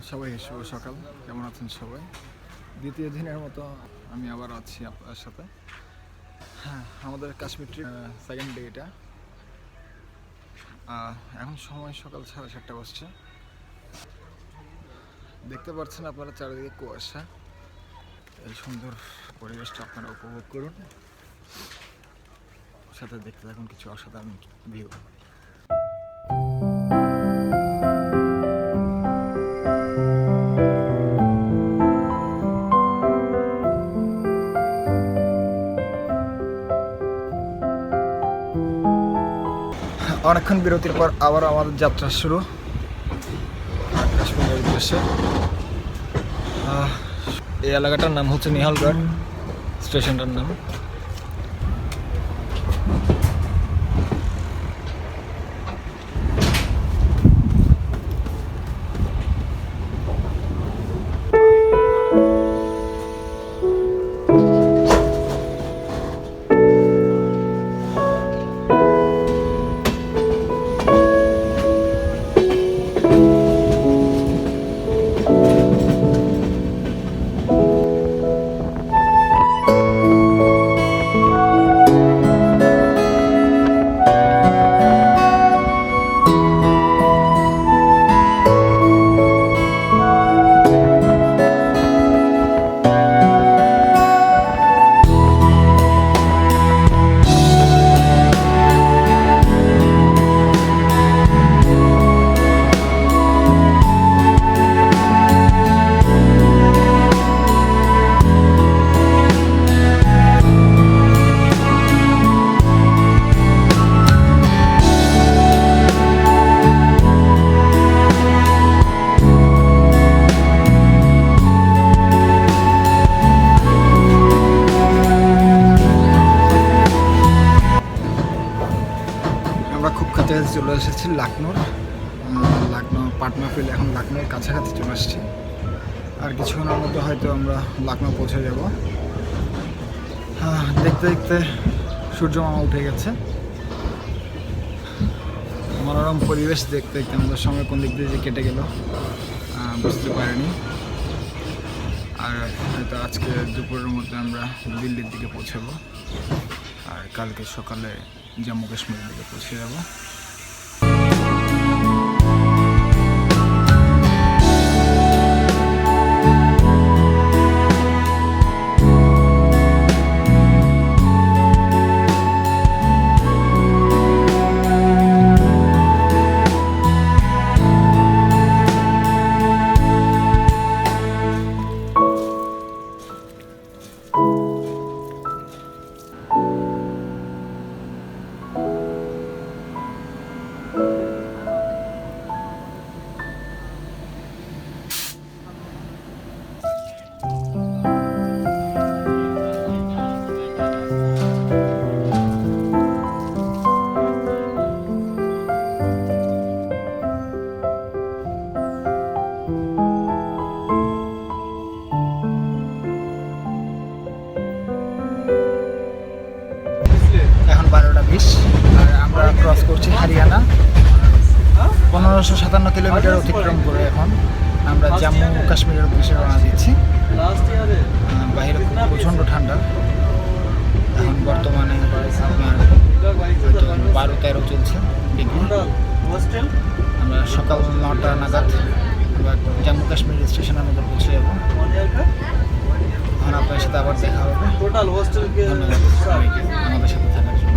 সবাই শুভ সকাল, কেমন আছেন সবাই? দ্বিতীয় দিনের মতো আমি আবার আছি আপনার সাথে। হ্যাঁ, আমাদের কাশ্মীর ট্রিপ সেকেন্ড ডে এটা। এখন সময় সকাল 7:30 বাজছে। দেখতে পাচ্ছেন আপনারা চারিদিকে কুয়াশা। এই সুন্দর পরিবেশটা আপনারা উপভোগ করুন, সাথে দেখতে থাকুন কিছু অসাধারণ ভিউ। অনেকক্ষণ বিরতির পর আবার আমাদের যাত্রা শুরু কাশ্মীরের উদ্দেশ্যে। এই এলাকাটার নাম হচ্ছে নিহালগড়, স্টেশনটার নাম। আমরা খুব কাছাকাছি চলে এসেছি লাকনোর পাটনা ফিল। এখন লাকনোর কাছাকাছি চলে আসছি, আর কিছুক্ষণের মধ্যে হয়তো আমরা লাকনো পৌঁছে যাব। দেখতে দেখতে সূর্য মামা উঠে গেছে। মনোরম পরিবেশ দেখতে দেখতে আমাদের সময় কোন দিক দিয়ে যে কেটে গেল বুঝতে পারিনি। আর হয়তো আজকে দুপুরের মধ্যে আমরা দিল্লির দিকে পৌঁছাবো, আর কালকে সকালে জম্মু কাশ্মীরের দিকে পৌঁছে যাব। আর আমরা ক্রস করছি হরিয়ানা। 1557 কিলোমিটার অতিক্রম করে এখন আমরা জম্মু কাশ্মীরের উদ্দেশ্যে রওনা দিচ্ছি। বাইরে খুব প্রচণ্ড ঠান্ডা। এখন বর্তমানে আপনার হয়তো 12-13 চলছে ডিগ্রি। আমরা সকাল 9টা নাগাদ আমরা জম্মু কাশ্মীর স্টেশনের মধ্যে পৌঁছে যাবো। এখন আপনার সাথে আবার দেখা হবে। ধন্যবাদ সবাইকে আমাদের সাথে থাকার জন্য।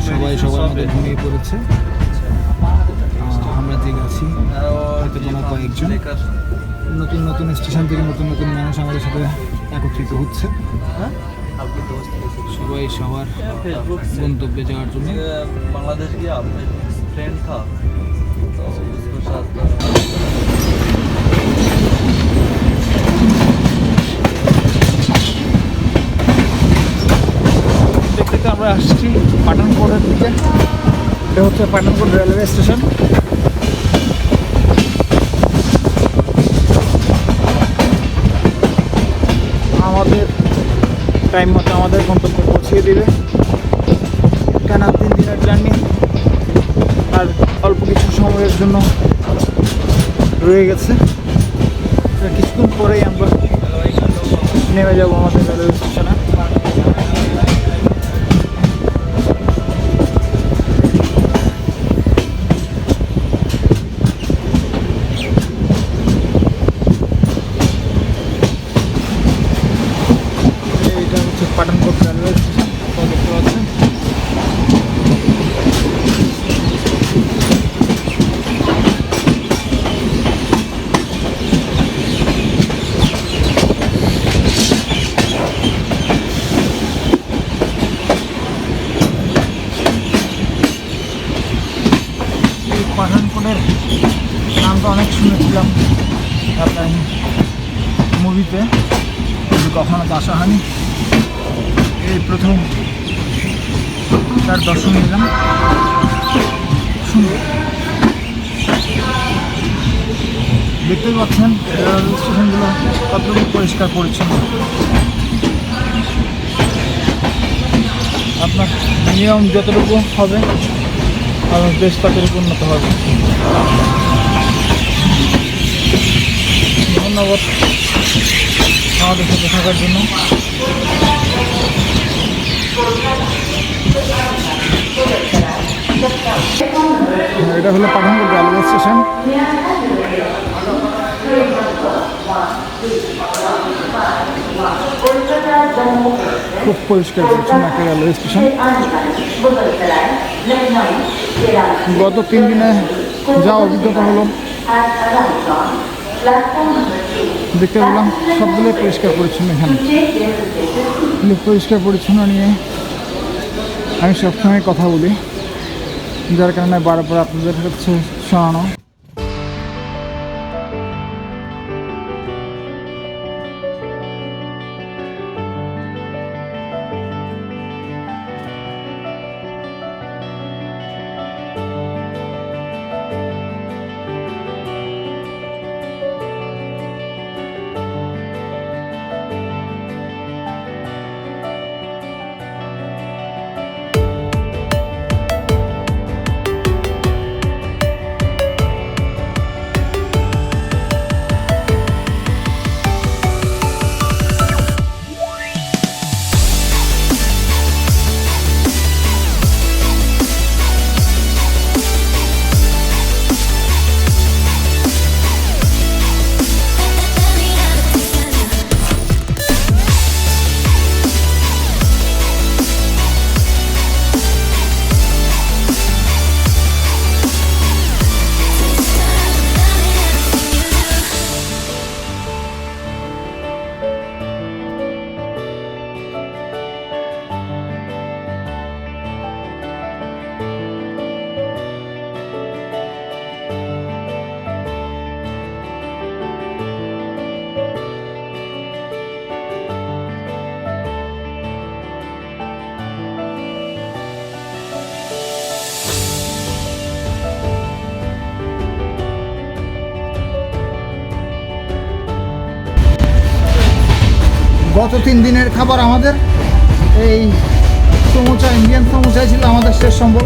সবাই সবার মধ্যে ঘুমিয়ে পড়েছে। আমরা যে গেছি হয়তো কোনো কয়েকজন নতুন নতুন স্টেশন থেকে নতুন নতুন মানুষ আমাদের সাথে একত্রিত হচ্ছে। সবাই সবার গন্তব্যে যাওয়ার জন্য। বাংলাদেশ গিয়ে আপনার ফ্রেন্ড থা তো उसके साथ দেখতে আমরা আসছি পাঠানকোটের দিকে। এটা হচ্ছে পাঠানকোট রেলওয়ে স্টেশন। আমাদের টাইম মতো আমাদের গন্তব্যে পৌঁছিয়ে দেবে। টানা 3 দিনের জার্নি, আর অল্প কিছু সময়ের জন্য রয়ে গেছে। কিছুক্ষণ পরেই আমরা নেমে যাবো আমাদের রেলওয়ে স্টেশনে। এটা হচ্ছে পাঠানকোট রেলওয়ে স্টেশন, দেখতে পাচ্ছেন। পাঠানকোটের নামটা অনেক শুনেছিলাম আপনার মুভিতে, কিন্তু কখনো তো আসা হয়নি। এই প্রথম তার দর্শন নিলাম। সুন্দর, দেখতেই পাচ্ছেন রেল স্টেশনগুলো কতটুকু পরিষ্কার পরিচ্ছন্ন। আপনার নিয়ম যতটুকু হবে আপনার দেশ ততটুকু উন্নত হবে। ধন্যবাদ আমাদের সাথে থাকার জন্য। এটা হলো পাঠানকোট রেলওয়ে স্টেশন। খুব পরিষ্কার পরিচ্ছন্ন একটা রেলওয়ে স্টেশন। গত 3 দিনে যা অভিজ্ঞতা হলো, দেখতে পেলাম সবগুলোই পরিষ্কার পরিচ্ছন্ন। এখানে পরিষ্কার পরিচ্ছন্ন নিয়ে আমি সবসময় কথা বলি, যার কারণে বারবার আপনাদের কাছে শোনানো। গত 3 দিনের খাবার আমাদের এই সমুচা, ইন্ডিয়ান সমুচাই ছিল আমাদের শেষ সম্বল।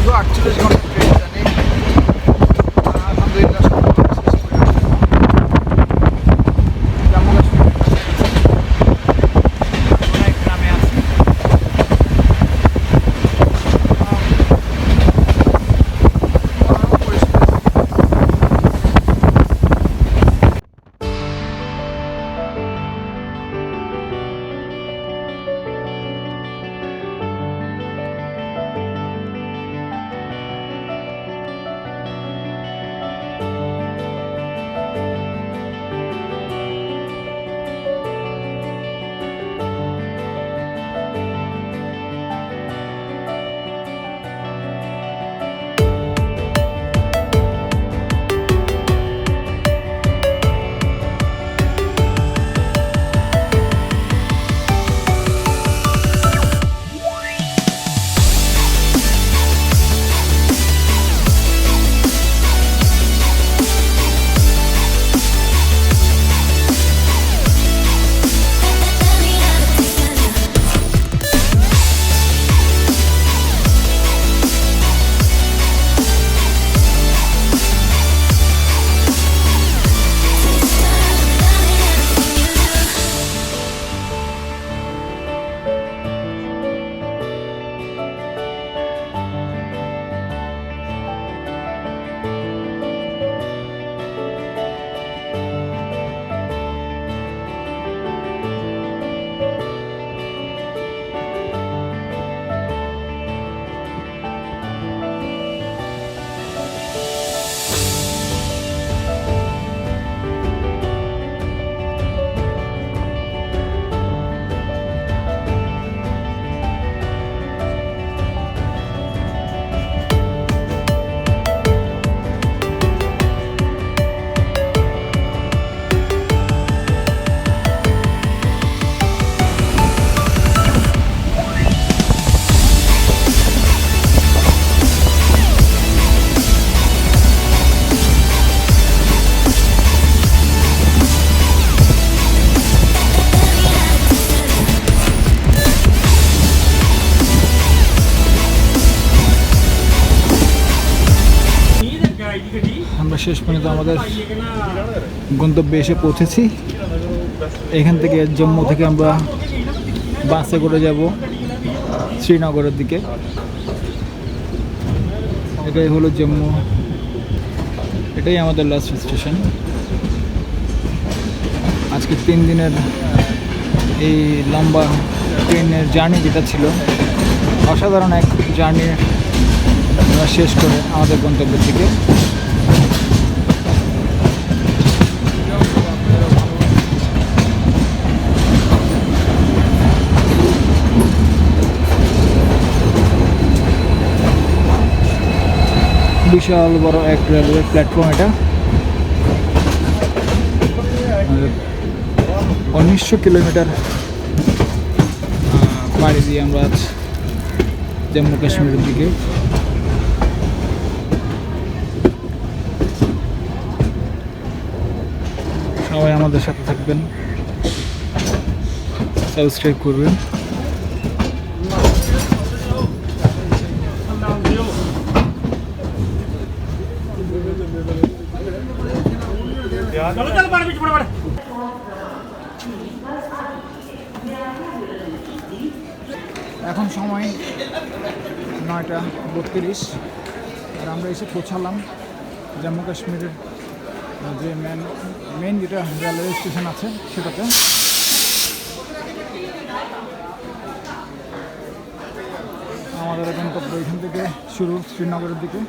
দীর্ঘ 48 ঘন্টা ট্রেন জার্নি আলহামদুলিল্লাহ সফলভাবে শেষ করে জাম্মু কাশ্মীরের অনেক গ্রামে আছি। আমরা শেষ পর্যন্ত আমাদের গন্তব্যে এসে পৌঁছেছি। এখান থেকে জম্মু থেকে আমরা বাসে করে যাব শ্রীনগরের দিকে। এটাই হলো জম্মু, এটাই আমাদের লাস্ট স্টেশন। আজকে 3 দিনের এই লম্বা ট্রেনের জার্নি যেটা ছিল, অসাধারণ এক জার্নি আমরা শেষ করে আমাদের গন্তব্যের দিকে। বিশাল বড় এক রেলওয়ে প্ল্যাটফর্ম এটা। 1900 কিলোমিটার পাড়ি দিয়ে আমরা আজ জম্মু কাশ্মীরের দিকে। সবাই আমাদের সাথে থাকবেন, সাবস্ক্রাইব করবেন। এখন সময় 9:32 আর আমরা এসে পৌঁছালাম জম্মু কাশ্মীরের যে মেন যেটা রেলওয়ে স্টেশন আছে সেটাতে। আমাদের গন্তব্য এখান থেকে শুরু শ্রীনগরের দিকে।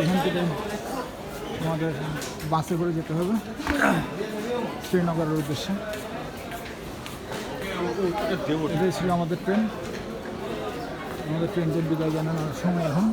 এখান থেকে আমাদের বাসে করে যেতে হবে শ্রীনগরের উদ্দেশ্যে। এটাই ছিল আমাদের ট্রেন। আমাদের ট্রেনকে বিদায় জানানোর সময় এখন।